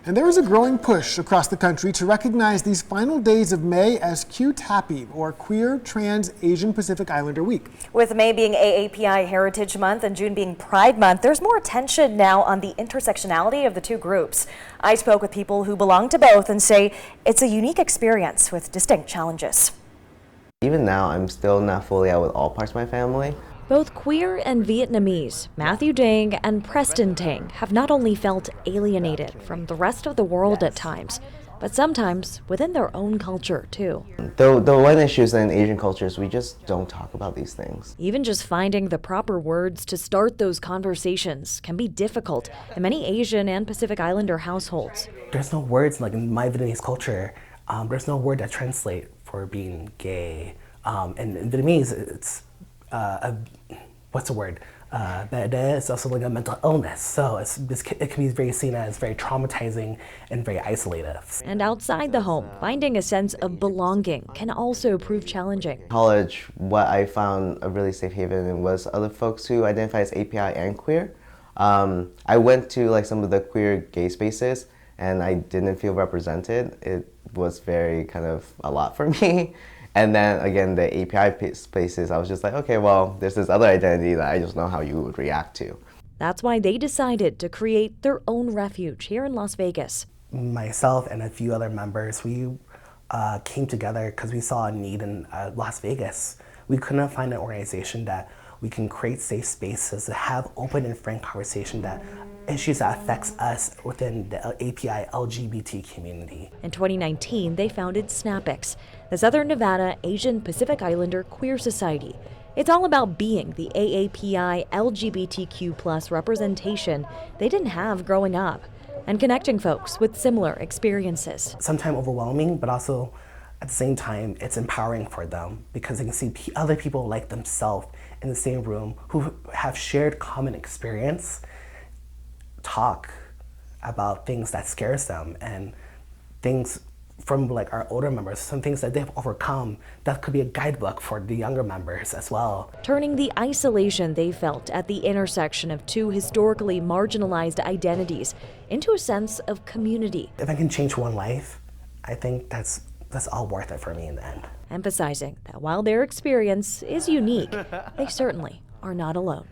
And there is a growing push across the country to recognize these final days of May as QTAPI, or Queer, Trans, Asian Pacific Islander Week. With May being AAPI Heritage Month and June being Pride Month, there's more attention now on the intersectionality of the two groups. I spoke with people who belong to both and say it's a unique experience with distinct challenges. Even now, I'm still not fully out with all parts of my family. Both queer and Vietnamese, Matthew Dang and Preston Tang, have not only felt alienated from the rest of the world at times, but sometimes within their own culture too. The one issue is that in Asian cultures, we just don't talk about these things. Even just finding the proper words to start those conversations can be difficult in many Asian and Pacific Islander households. There's no words, like in my Vietnamese culture, there's no word that translates for being gay. And in Vietnamese, it's what's the word? It's also like a mental illness, so it can be very seen as very traumatizing and very isolated. And outside the home, finding a sense of belonging can also prove challenging. In college, what I found a really safe haven in was other folks who identify as API and queer. I went to like some of the queer gay spaces, and I didn't feel represented. It was very kind of a lot for me. And then again, the API spaces, I was just like, okay, well, there's this other identity that I just know how you would react to. That's why they decided to create their own refuge here in Las Vegas. Myself and a few other members, we came together because we saw a need in Las Vegas. We couldn't find an organization that we can create safe spaces to have open and frank conversation that issues that affects us within the API LGBT community. In 2019, they founded SNAPX, the Southern Nevada Asian Pacific Islander Queer Society. It's all about being the AAPI LGBTQ+ representation they didn't have growing up and connecting folks with similar experiences. Sometimes overwhelming, but also at the same time, it's empowering for them because they can see other people like themselves in the same room who have shared common experience talk about things that scares them and things from like our older members, some things that they've overcome that could be a guidebook for the younger members as well. Turning the isolation they felt at the intersection of two historically marginalized identities into a sense of community. If I can change one life, I think that's all worth it for me in the end. Emphasizing that while their experience is unique, they certainly are not alone.